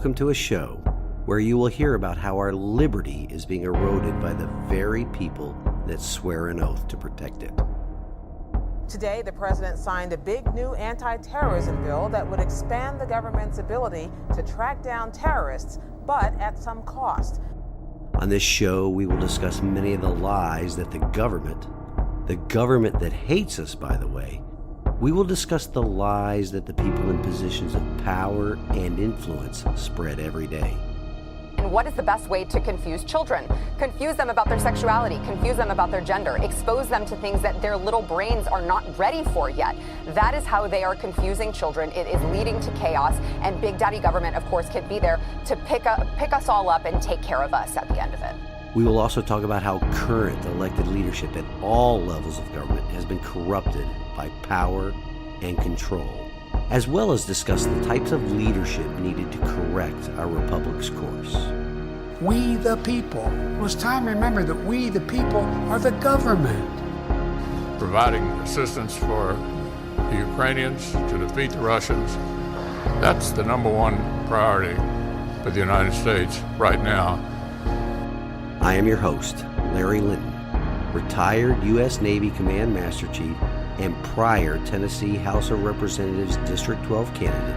welcome to a show where you will hear about how our liberty is being eroded by the very people that swear an oath to protect it. Today, the president signed a big new anti-terrorism bill that would expand the government's ability to track down terrorists, but at some cost. On this show, we will discuss many of the lies that the government that hates us, by the way, we will discuss the lies that the people in positions of power and influence spread every day. And what is the best way to confuse children? Confuse them about their sexuality, confuse them about their gender, expose them to things that their little brains are not ready for yet. That is how they are confusing children. It is leading to chaos, and Big Daddy government, of course, can be there to pick us all up and take care of us at the end of it. We will also talk about how current elected leadership at all levels of government has been corrupted by power and control, as well as discuss the types of leadership needed to correct our republic's course. We the people. It was time to remember that we the people are the government. Providing assistance for the Ukrainians to defeat the Russians, that's the number one priority for the United States right now. I am your host, Larry Linton, retired U.S. Navy Command Master Chief and prior Tennessee House of Representatives District 12 candidate,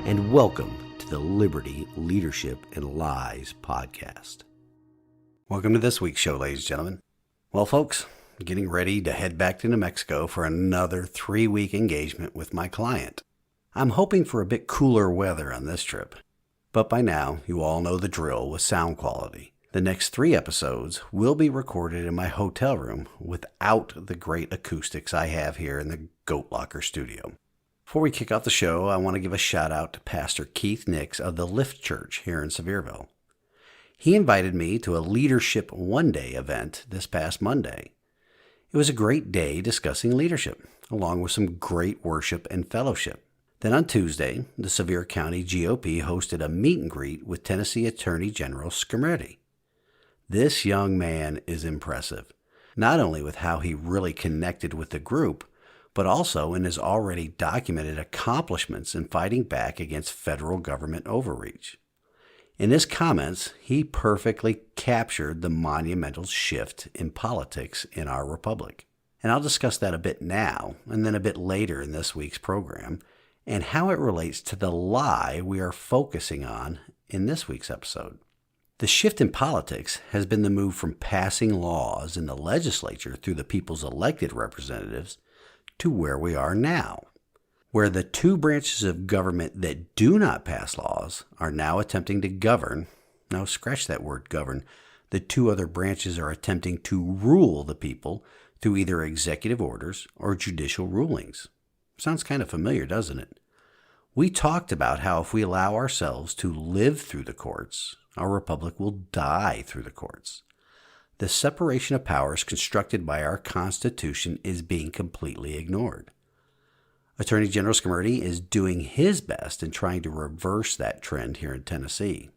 and welcome to the Liberty, Leadership, and Lies podcast. Welcome to this week's show, ladies and gentlemen. Well, folks, getting ready to head back to New Mexico for another 3-week engagement with my client. I'm hoping for a bit cooler weather on this trip, but by now you all know the drill with sound quality. The next 3 episodes will be recorded in my hotel room without the great acoustics I have here in the Goat Locker studio. Before we kick off the show, I want to give a shout out to Pastor Keith Nix of the Lift Church here in Sevierville. He invited me to a Leadership One Day event this past Monday. It was a great day discussing leadership, along with some great worship and fellowship. Then on Tuesday, the Sevier County GOP hosted a meet and greet with Tennessee Attorney General Skrmetti. This young man is impressive, not only with how he really connected with the group, but also in his already documented accomplishments in fighting back against federal government overreach. In his comments, he perfectly captured the monumental shift in politics in our republic. And I'll discuss that a bit now, and then a bit later in this week's program, and how it relates to the lie we are focusing on in this week's episode. The shift in politics has been the move from passing laws in the legislature through the people's elected representatives to where we are now, where the 2 branches of government that do not pass laws are now attempting to govern. Now, scratch that word govern. The 2 other branches are attempting to rule the people through either executive orders or judicial rulings. Sounds kind of familiar, doesn't it? We talked about how if we allow ourselves to live through the courts, our republic will die through the courts. The separation of powers constructed by our Constitution is being completely ignored. Attorney General Skrmetti is doing his best in trying to reverse that trend here in Tennessee.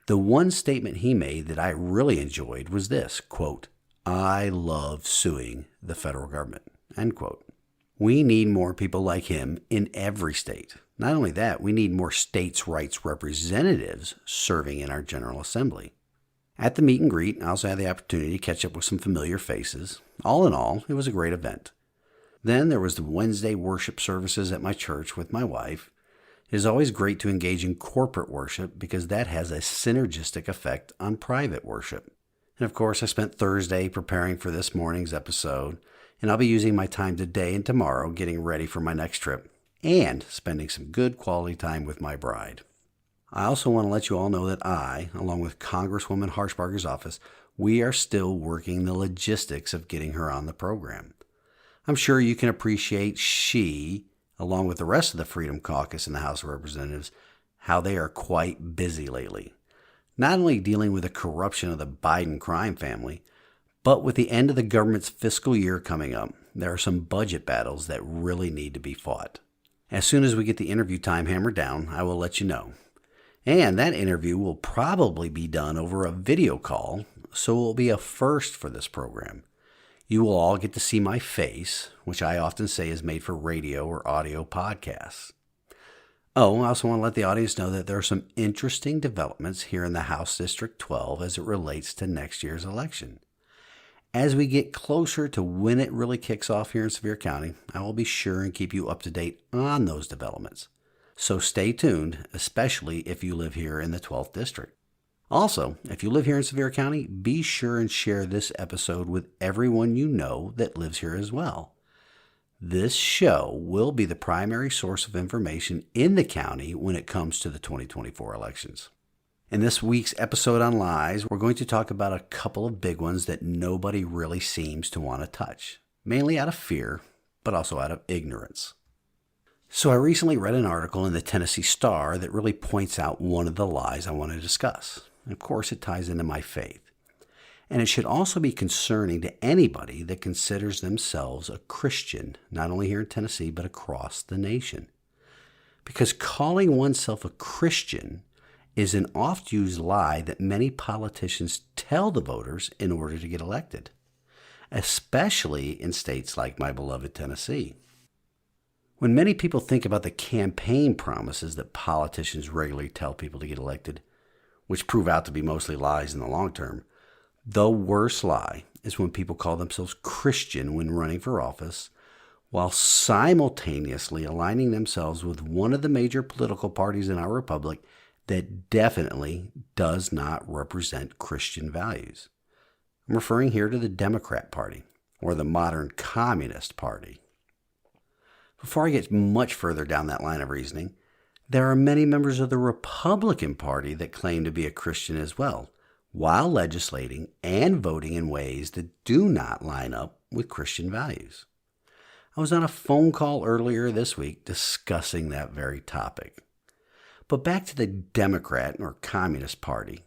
The one statement he made that I really enjoyed was this, quote, "I love suing the federal government," end quote. We need more people like him in every state. Not only that, we need more states' rights representatives serving in our General Assembly. At the meet and greet, I also had the opportunity to catch up with some familiar faces. All in all, it was a great event. Then there was the Wednesday worship services at my church with my wife. It is always great to engage in corporate worship because that has a synergistic effect on private worship. And of course, I spent Thursday preparing for this morning's episode, and I'll be using my time today and tomorrow getting ready for my next trip and spending some good quality time with my bride. I also want to let you all know that I, along with Congresswoman Harshbarger's office, we are still working the logistics of getting her on the program. I'm sure you can appreciate she, along with the rest of the Freedom Caucus in the House of Representatives, how they are quite busy lately. Not only dealing with the corruption of the Biden crime family, but with the end of the government's fiscal year coming up, there are some budget battles that really need to be fought. As soon as we get the interview time hammered down, I will let you know. And that interview will probably be done over a video call, so it will be a first for this program. You will all get to see my face, which I often say is made for radio or audio podcasts. Oh, I also want to let the audience know that there are some interesting developments here in the House District 12 as it relates to next year's election. As we get closer to when it really kicks off here in Sevier County, I will be sure and keep you up to date on those developments. So stay tuned, especially if you live here in the 12th District. Also, if you live here in Sevier County, be sure and share this episode with everyone you know that lives here as well. This show will be the primary source of information in the county when it comes to the 2024 elections. In this week's episode on lies, we're going to talk about a couple of big ones that nobody really seems to want to touch, mainly out of fear, but also out of ignorance. So I recently read an article in the Tennessee Star that really points out one of the lies I want to discuss. And of course, it ties into my faith. And it should also be concerning to anybody that considers themselves a Christian, not only here in Tennessee, but across the nation. Because calling oneself a Christian is an oft-used lie that many politicians tell the voters in order to get elected, especially in states like my beloved Tennessee. When many people think about the campaign promises that politicians regularly tell people to get elected, which prove out to be mostly lies in the long term, the worst lie is when people call themselves Christian when running for office, while simultaneously aligning themselves with one of the major political parties in our republic that definitely does not represent Christian values. I'm referring here to the Democrat Party, or the modern Communist Party. Before I get much further down that line of reasoning, there are many members of the Republican Party that claim to be a Christian as well, while legislating and voting in ways that do not line up with Christian values. I was on a phone call earlier this week discussing that very topic. But back to the Democrat or Communist Party,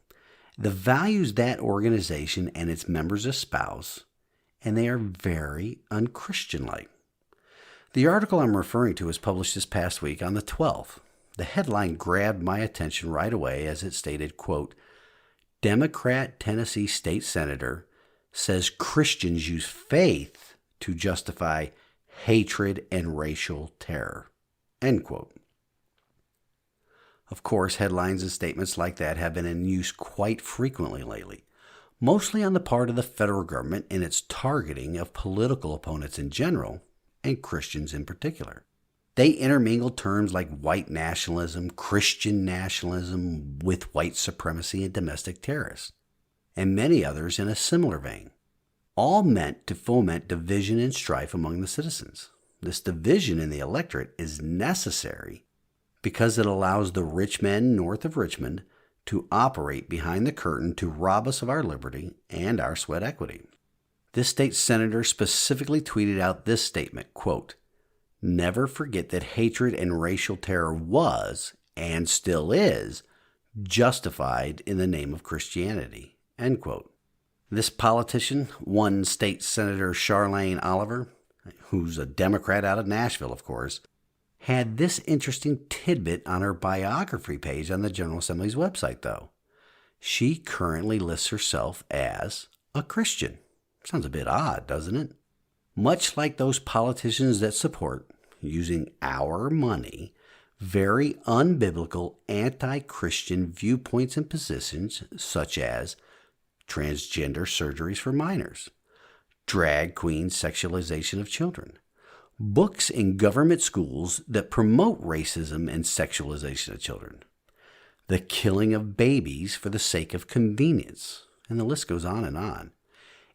the values that organization and its members espouse, and they are very unchristian-like. The article I'm referring to was published this past week on the 12th. The headline grabbed my attention right away as it stated, quote, Democrat Tennessee State Senator says Christians use faith to justify hatred and racial terror, end quote. Of course, headlines and statements like that have been in use quite frequently lately, mostly on the part of the federal government in its targeting of political opponents in general and Christians in particular. They intermingle terms like white nationalism, Christian nationalism with white supremacy and domestic terrorists, and many others in a similar vein, all meant to foment division and strife among the citizens. This division in the electorate is necessary because it allows the rich men north of Richmond to operate behind the curtain to rob us of our liberty and our sweat equity. This state senator specifically tweeted out this statement, quote, never forget that hatred and racial terror was, and still is, justified in the name of Christianity, end quote. This politician, one state senator Charlene Oliver, who's a Democrat out of Nashville, of course, had this interesting tidbit on her biography page on the General Assembly's website, though. She currently lists herself as a Christian. Sounds a bit odd, doesn't it? Much like those politicians that support, using our money, very unbiblical anti-Christian viewpoints and positions such as transgender surgeries for minors, drag queen sexualization of children, books in government schools that promote racism and sexualization of children, the killing of babies for the sake of convenience, and the list goes on and on.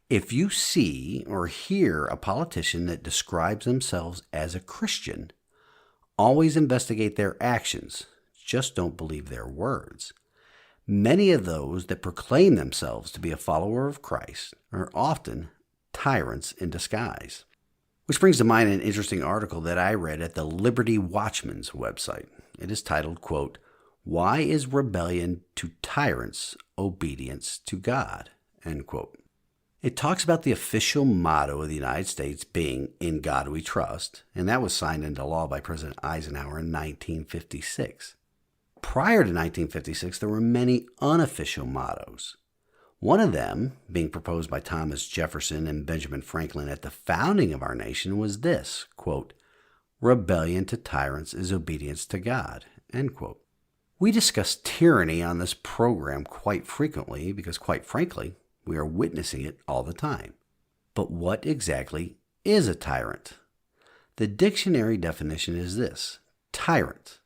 If you see or hear a politician that describes themselves as a Christian, always investigate their actions. Just don't believe their words. Many of those that proclaim themselves to be a follower of Christ are often tyrants in disguise. Which brings to mind an interesting article that I read at the Liberty Watchman's website. It is titled, quote, Why is rebellion to tyrants obedience to God? End quote. It talks about the official motto of the United States being, In God We Trust, and that was signed into law by President Eisenhower in 1956. Prior to 1956, there were many unofficial mottos. One of them, being proposed by Thomas Jefferson and Benjamin Franklin at the founding of our nation, was this, quote, Rebellion to tyrants is obedience to God, End quote. We discuss tyranny on this program quite frequently because, quite frankly, we are witnessing it all the time. But what exactly is a tyrant? The dictionary definition is this: tyrant,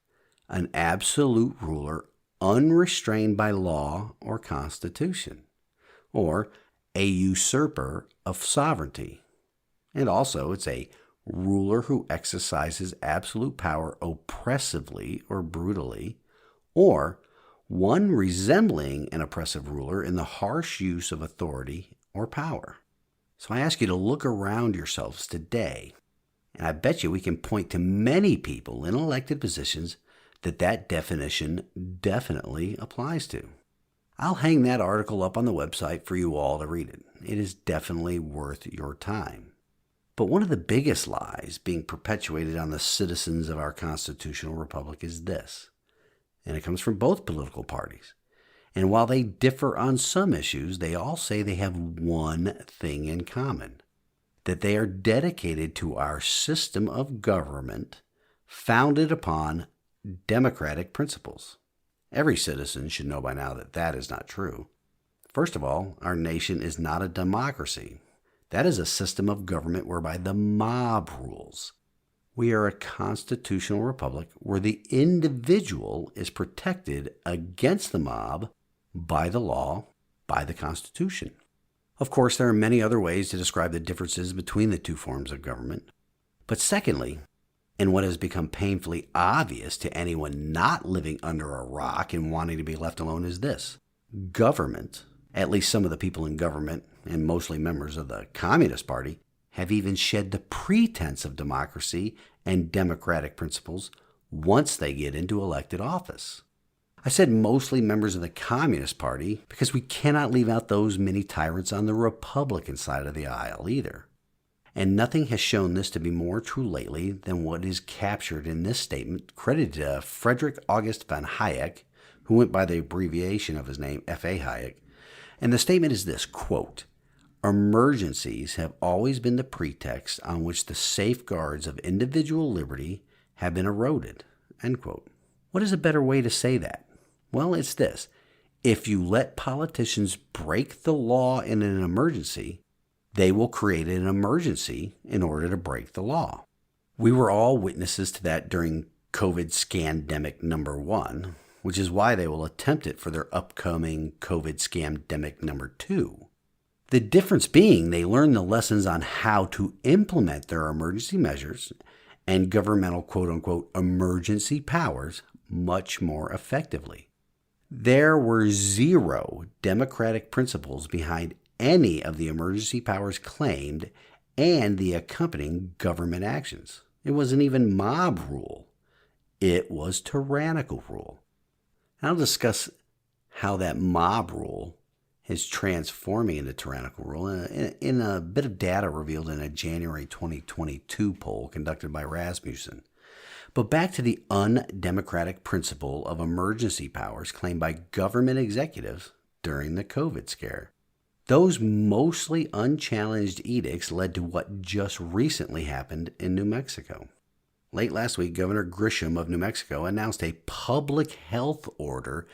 an absolute ruler unrestrained by law or constitution, or a usurper of sovereignty. And also, it's a ruler who exercises absolute power oppressively or brutally, or one resembling an oppressive ruler in the harsh use of authority or power. So I ask you to look around yourselves today, and I bet you we can point to many people in elected positions that definition definitely applies to. I'll hang that article up on the website for you all to read it. It is definitely worth your time. But one of the biggest lies being perpetuated on the citizens of our constitutional republic is this, and it comes from both political parties. And while they differ on some issues, they all say they have one thing in common: that they are dedicated to our system of government founded upon democratic principles. Every citizen should know by now that that is not true. First of all, our nation is not a democracy. That is a system of government whereby the mob rules. We are a constitutional republic where the individual is protected against the mob by the law, by the Constitution. Of course, there are many other ways to describe the differences between the two forms of government. But secondly, and what has become painfully obvious to anyone not living under a rock and wanting to be left alone, is this: government, at least some of the people in government, and mostly members of the Communist Party, have even shed the pretense of democracy and democratic principles once they get into elected office. I said mostly members of the Communist Party because we cannot leave out those many tyrants on the Republican side of the aisle either. And nothing has shown this to be more true lately than what is captured in this statement credited to Friedrich August von Hayek, who went by the abbreviation of his name, F.A. Hayek. And the statement is this, quote, "Emergencies have always been the pretext on which the safeguards of individual liberty have been eroded," end quote. What is a better way to say that? Well, it's this: if you let politicians break the law in an emergency, they will create an emergency in order to break the law. We were all witnesses to that during COVID scandemic number 1, which is why they will attempt it for their upcoming COVID scandemic number 2. The difference being they learn the lessons on how to implement their emergency measures and governmental quote-unquote emergency powers much more effectively. There were zero democratic principles behind any of the emergency powers claimed and the accompanying government actions. It wasn't even mob rule. It was tyrannical rule. I'll discuss how that mob rule is transforming into tyrannical rule in a bit of data revealed in a January 2022 poll conducted by Rasmussen. But back to the undemocratic principle of emergency powers claimed by government executives during the COVID scare. Those mostly unchallenged edicts led to what just recently happened in New Mexico. Late last week, Governor Grisham of New Mexico announced a public health order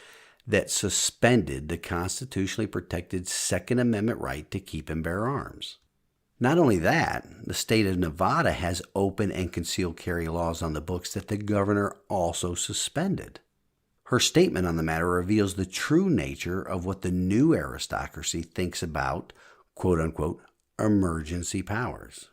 that suspended the constitutionally protected Second Amendment right to keep and bear arms. Not only that, the state of Nevada has open and concealed carry laws on the books that the governor also suspended. Her statement on the matter reveals the true nature of what the new aristocracy thinks about, quote-unquote, emergency powers.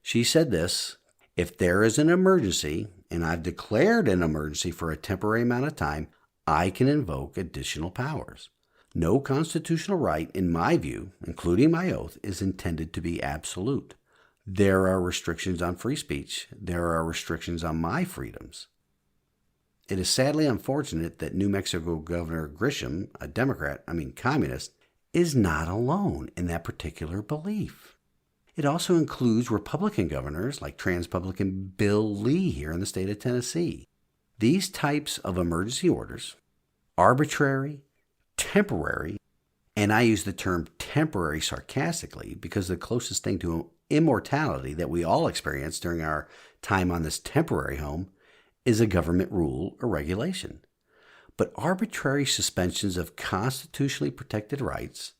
She said this: "If there is an emergency, and I've declared an emergency for a temporary amount of time, I can invoke additional powers. No constitutional right, in my view, including my oath, is intended to be absolute. There are restrictions on free speech. There are restrictions on my freedoms." It is sadly unfortunate that New Mexico Governor Grisham, a communist, is not alone in that particular belief. It also includes Republican governors like Transrepublican Bill Lee here in the state of Tennessee. These types of emergency orders, arbitrary, temporary, and I use the term temporary sarcastically because the closest thing to immortality that we all experience during our time on this temporary home is a government rule or regulation. But arbitrary suspensions of constitutionally protected rights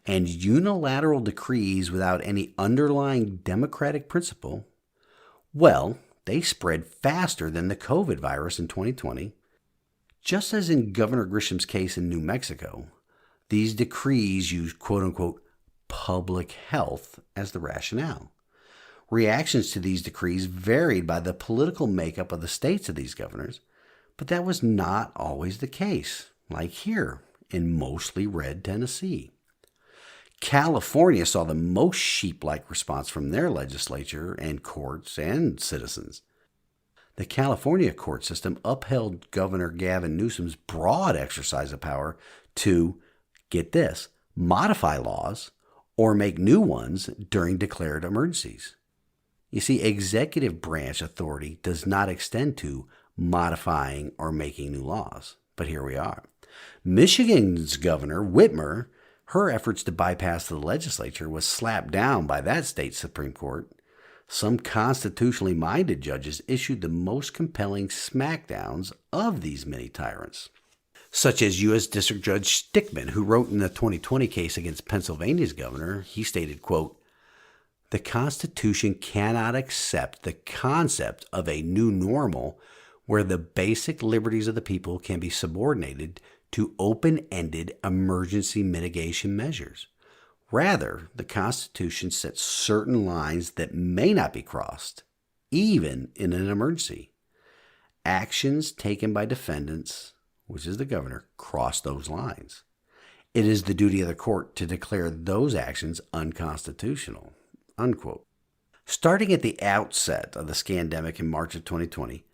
and unilateral decrees without any underlying democratic principle, well, they spread faster than the COVID virus in 2020. Just as in Governor Grisham's case in New Mexico, these decrees used quote-unquote public health as the rationale. Reactions to these decrees varied by the political makeup of the states of these governors, but that was not always the case, like here in mostly red Tennessee. California saw the most sheep-like response from their legislature and courts and citizens. The California court system upheld Governor Gavin Newsom's broad exercise of power to, get this, modify laws or make new ones during declared emergencies. You see, executive branch authority does not extend to modifying or making new laws. But here we are. Michigan's Governor Whitmer, her efforts to bypass the legislature was slapped down by that state's Supreme Court. Some constitutionally minded judges issued the most compelling smackdowns of these mini tyrants, such as U.S. District Judge Stickman, who wrote in the 2020 case against Pennsylvania's governor. He stated, quote, "The Constitution cannot accept the concept of a new normal where the basic liberties of the people can be subordinated to open-ended emergency mitigation measures. Rather, the Constitution sets certain lines that may not be crossed, even in an emergency. Actions taken by defendants, which is the governor, cross those lines. It is the duty of the court to declare those actions unconstitutional." Unquote. Starting at the outset of the scandemic in March of 2020,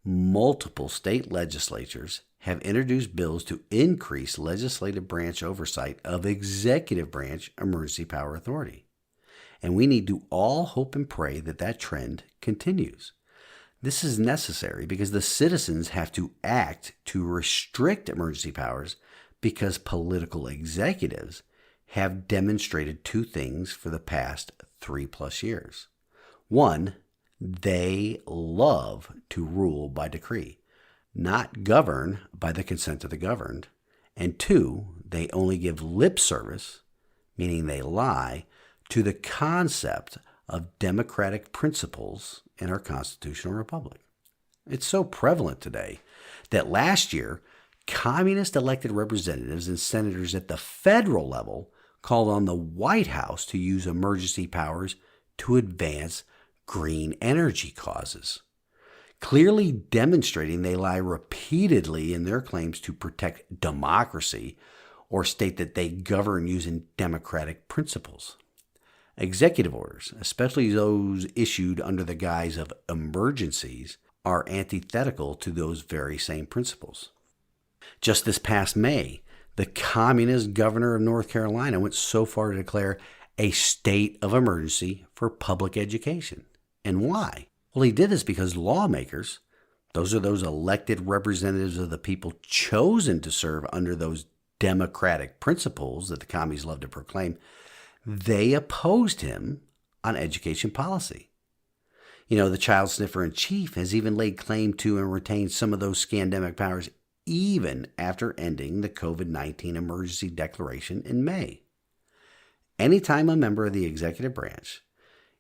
multiple state legislatures have introduced bills to increase legislative branch oversight of executive branch emergency power authority. And we need to all hope and pray that that trend continues. This is necessary because the citizens have to act to restrict emergency powers because political executives have demonstrated two things for the past 3+ years. One, they love to rule by decree, not govern by the consent of the governed. And two, they only give lip service, meaning they lie, to the concept of democratic principles in our constitutional republic. It's so prevalent today that last year, communist elected representatives and senators at the federal level called on the White House to use emergency powers to advance green energy causes, clearly demonstrating they lie repeatedly in their claims to protect democracy or state that they govern using democratic principles. Executive orders, especially those issued under the guise of emergencies, are antithetical to those very same principles. Just this past May, the communist governor of North Carolina went so far to declare a state of emergency for public education. And why? Well, he did this because lawmakers, those are those elected representatives of the people chosen to serve under those democratic principles that the commies love to proclaim, they opposed him on education policy. You know, the child sniffer in chief has even laid claim to and retained some of those scandemic powers even after ending the COVID-19 emergency declaration in May. Anytime a member of the executive branch,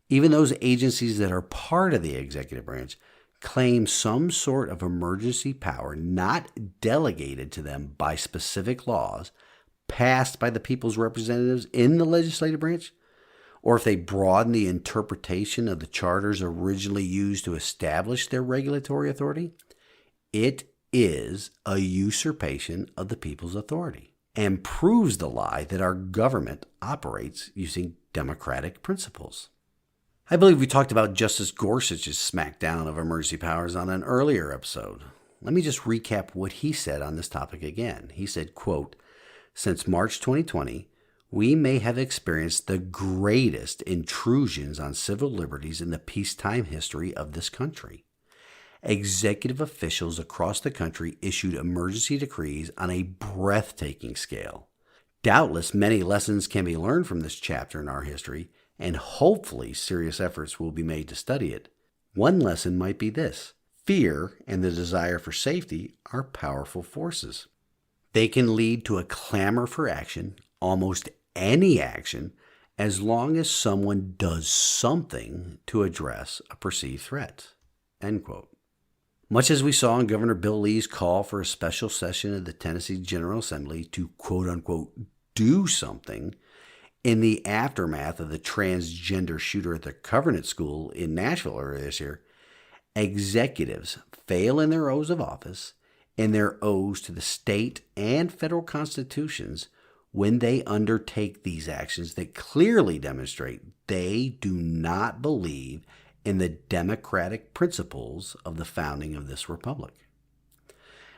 even those agencies that are part of the executive branch, claim some sort of emergency power not delegated to them by specific laws passed by the people's representatives in the legislative branch, or if they broaden the interpretation of the charters originally used to establish their regulatory authority, it is a usurpation of the people's authority and proves the lie that our government operates using democratic principles. I believe we talked about Justice Gorsuch's smackdown of emergency powers on an earlier episode. Let me just recap what he said on this topic again. He said, quote, "Since March 2020, we may have experienced the greatest intrusions on civil liberties in the peacetime history of this country. Executive officials across the country issued emergency decrees on a breathtaking scale. Doubtless, many lessons can be learned from this chapter in our history, and hopefully serious efforts will be made to study it. One lesson might be this: Fear and the desire for safety are powerful forces. They can lead to a clamor for action, almost any action, as long as someone does something to address a perceived threat." End quote. Much as we saw in Governor Bill Lee's call for a special session of the Tennessee General Assembly to quote-unquote do something in the aftermath of the transgender shooter at the Covenant School in Nashville earlier this year, executives fail in their oaths of office and their oaths to the state and federal constitutions when they undertake these actions that clearly demonstrate they do not believe in the democratic principles of the founding of this republic.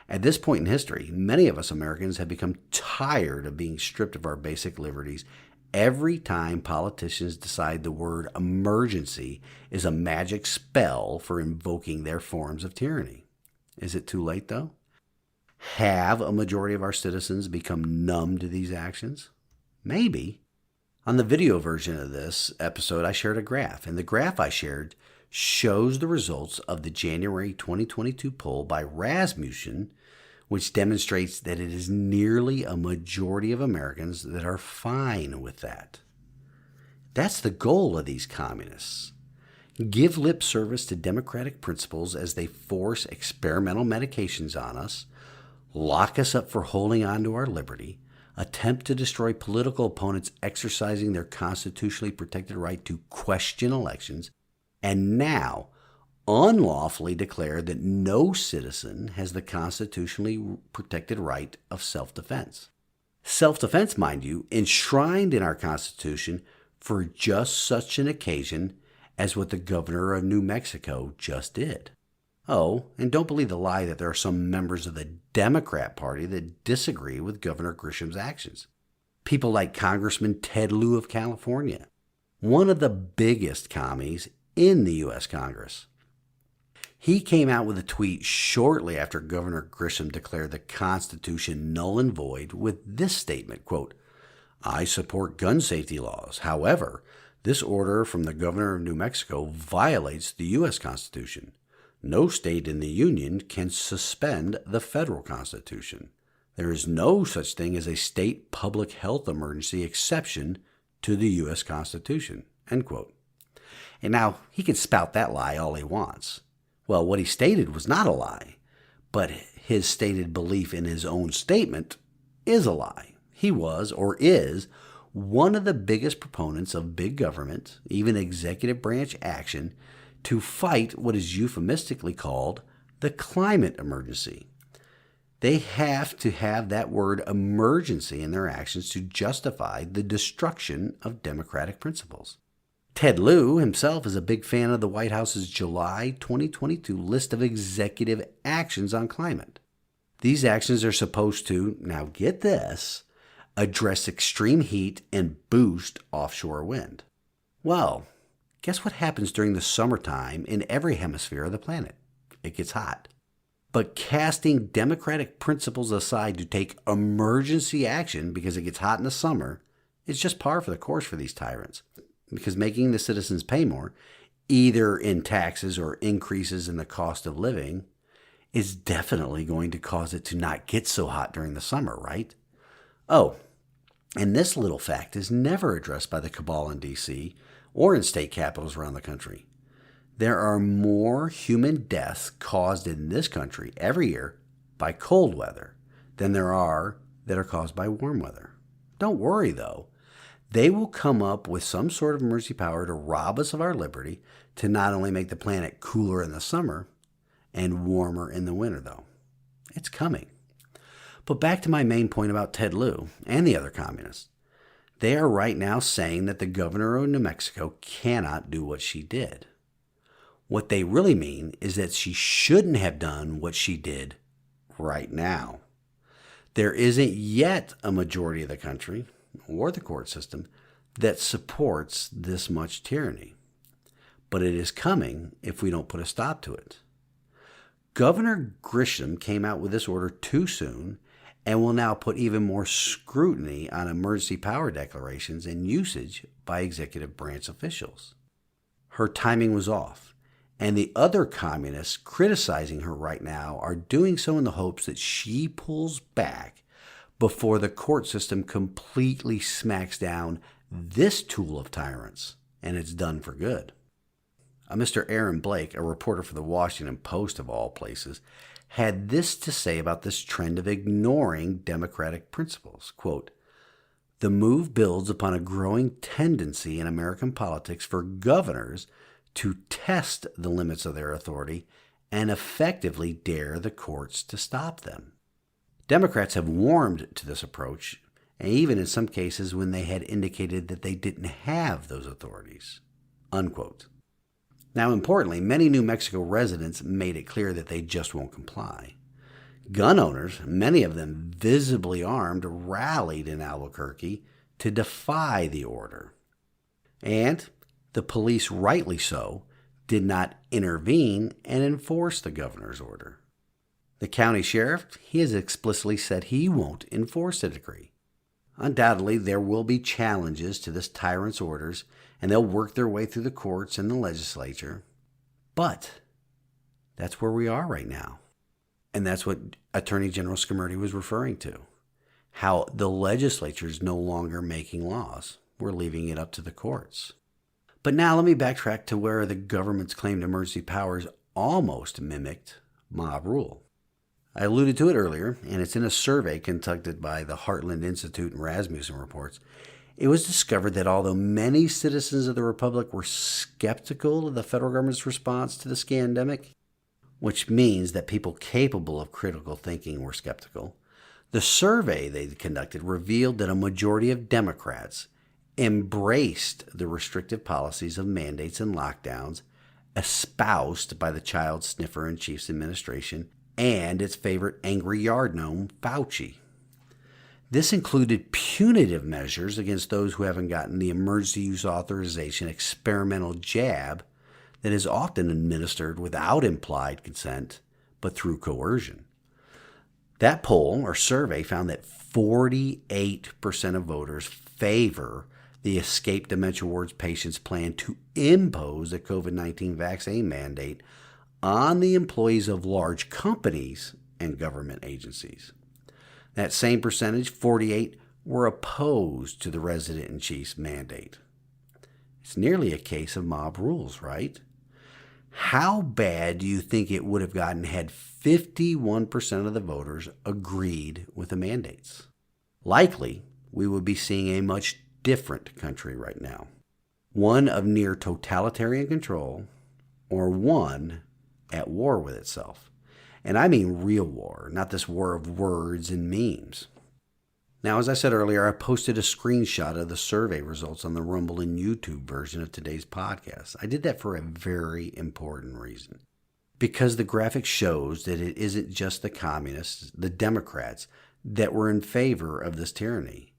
At this point in history, many of us Americans have become tired of being stripped of our basic liberties every time politicians decide the word emergency is a magic spell for invoking their forms of tyranny. Is it too late, though? Have a majority of our citizens become numb to these actions? Maybe. On the video version of this episode, I shared a graph, and the graph I shared shows the results of the January 2022 poll by Rasmussen, which demonstrates that it is nearly a majority of Americans that are fine with that. That's the goal of these communists. Give lip service to democratic principles as they force experimental medications on us, lock us up for holding on to our liberty, attempt to destroy political opponents exercising their constitutionally protected right to question elections, and now unlawfully declare that no citizen has the constitutionally protected right of self-defense. Self-defense, mind you, enshrined in our Constitution for just such an occasion as what the governor of New Mexico just did. Oh, and don't believe the lie that there are some members of the Democrat Party that disagree with Governor Grisham's actions. People like Congressman Ted Lieu of California, one of the biggest commies in the U.S. Congress. He came out with a tweet shortly after Governor Grisham declared the Constitution null and void with this statement, quote, "I support gun safety laws. However, this order from the governor of New Mexico violates the U.S. Constitution. No state in the Union can suspend the federal Constitution. There is no such thing as a state public health emergency exception to the U.S. Constitution." End quote. And now, he can spout that lie all he wants. Well, what he stated was not a lie, but his stated belief in his own statement is a lie. He was, or is, one of the biggest proponents of big government, even executive branch action, to fight what is euphemistically called the climate emergency. They have to have that word emergency in their actions to justify the destruction of democratic principles. Ted Lieu himself is a big fan of the White House's July 2022 list of executive actions on climate. These actions are supposed to, now get this, address extreme heat and boost offshore wind. Well, guess what happens during the summertime in every hemisphere of the planet? It gets hot. But casting democratic principles aside to take emergency action because it gets hot in the summer is just par for the course for these tyrants. Because making the citizens pay more, either in taxes or increases in the cost of living, is definitely going to cause it to not get so hot during the summer, right? Oh, and this little fact is never addressed by the cabal in D.C. or in state capitals around the country. There are more human deaths caused in this country every year by cold weather than there are that are caused by warm weather. Don't worry, though. They will come up with some sort of emergency power to rob us of our liberty to not only make the planet cooler in the summer and warmer in the winter, though. It's coming. But back to my main point about Ted Lieu and the other communists. They are right now saying that the governor of New Mexico cannot do what she did. What they really mean is that she shouldn't have done what she did right now. There isn't yet a majority of the country or the court system that supports this much tyranny. But it is coming if we don't put a stop to it. Governor Grisham came out with this order too soon and will now put even more scrutiny on emergency power declarations and usage by executive branch officials. Her timing was off, And the other communists criticizing her right now are doing so in the hopes that she pulls back before the court system completely smacks down this tool of tyrants, and it's done for good. Mr. Aaron Blake, a reporter for the Washington Post of all places, had this to say about this trend of ignoring democratic principles. Quote, "The move builds upon a growing tendency in American politics for governors to test the limits of their authority and effectively dare the courts to stop them. Democrats have warmed to this approach, and even in some cases when they had indicated that they didn't have those authorities." Unquote. Now, importantly, many New Mexico residents made it clear that they just won't comply. Gun owners, many of them visibly armed, rallied in Albuquerque to defy the order. And the police, rightly so, did not intervene and enforce the governor's order. The county sheriff, he has explicitly said he won't enforce the decree. Undoubtedly, there will be challenges to this tyrant's orders, and they'll work their way through the courts and the legislature. But that's where we are right now. And that's what Attorney General Scammurdy was referring to. How the legislature is no longer making laws. We're leaving it up to the courts. But now let me backtrack to where the government's claimed emergency powers almost mimicked mob rule. I alluded to it earlier, and it's in a survey conducted by the Heartland Institute and Rasmussen reports. It was discovered that although many citizens of the Republic were skeptical of the federal government's response to the scandemic, which means that people capable of critical thinking were skeptical, the survey they conducted revealed that a majority of Democrats embraced the restrictive policies of mandates and lockdowns espoused by the child sniffer in chief's administration and its favorite angry yard gnome, Fauci. This included punitive measures against those who haven't gotten the emergency use authorization experimental jab that is often administered without implied consent, but through coercion. That poll or survey found that 48% of voters favor the Escape Dementia Wards patients' plan to impose a COVID-19 vaccine mandate on the employees of large companies and government agencies. That same percentage, 48, were opposed to the resident-in-chief's mandate. It's nearly a case of mob rules, right? How bad do you think it would have gotten had 51% of the voters agreed with the mandates? Likely, we would be seeing a much different country right now. One of near totalitarian control, or one at war with itself. And I mean real war, not this war of words and memes. Now, as I said earlier, I posted a screenshot of the survey results on the Rumble and YouTube version of today's podcast. I did that for a very important reason. Because the graphic shows that it isn't just the communists, the Democrats, that were in favor of this tyranny.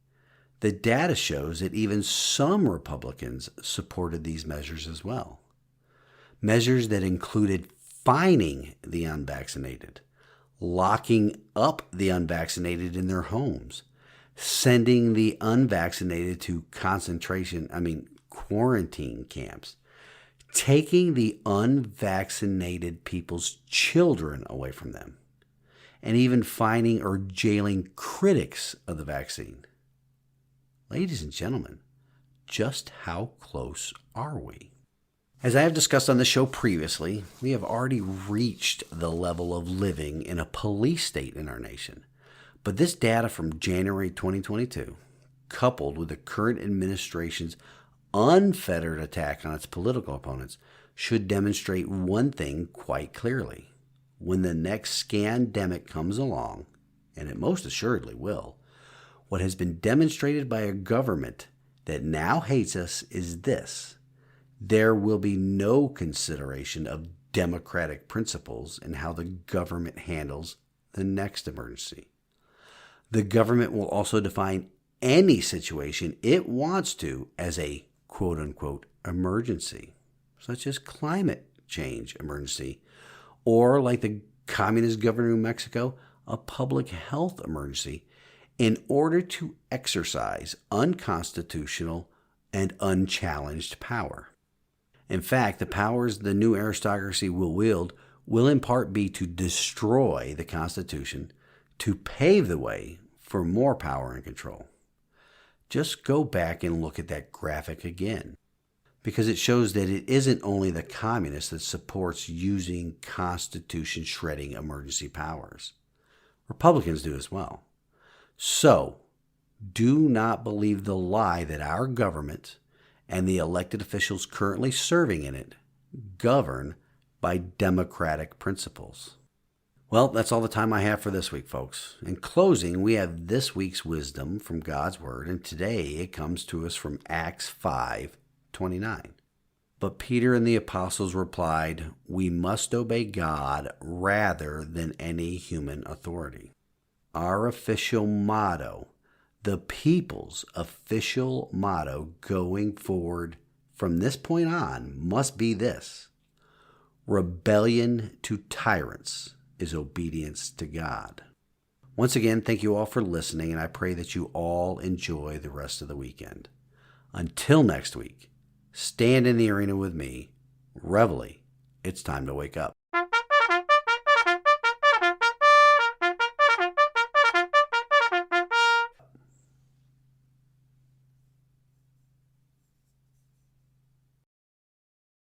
The data shows that even some Republicans supported these measures as well. Measures that included fining the unvaccinated, locking up the unvaccinated in their homes, sending the unvaccinated to quarantine camps, taking the unvaccinated people's children away from them, and even fining or jailing critics of the vaccine. Ladies and gentlemen, just how close are we? As I have discussed on the show previously, we have already reached the level of living in a police state in our nation. But this data from January 2022, coupled with the current administration's unfettered attack on its political opponents, should demonstrate one thing quite clearly. When the next scandemic comes along, and it most assuredly will, what has been demonstrated by a government that now hates us is this: there will be no consideration of democratic principles in how the government handles the next emergency. The government will also define any situation it wants to as a quote-unquote emergency, such as climate change emergency, or like the communist governor of New Mexico, a public health emergency, in order to exercise unconstitutional and unchallenged power. In fact, the powers the new aristocracy will wield will in part be to destroy the Constitution, to pave the way for more power and control. Just go back and look at that graphic again, because it shows that it isn't only the communists that supports using Constitution shredding emergency powers. Republicans do as well. So, do not believe the lie that our government and the elected officials currently serving in it govern by democratic principles. Well, that's all the time I have for this week, folks. In closing, we have this week's wisdom from God's Word, and today it comes to us from Acts 5:29. But Peter and the apostles replied, "We must obey God rather than any human authority." Our official motto, the people's official motto going forward from this point on, must be this: rebellion to tyrants is obedience to God. Once again, thank you all for listening, and I pray that you all enjoy the rest of the weekend. Until next week, stand in the arena with me. Reveille, it's time to wake up.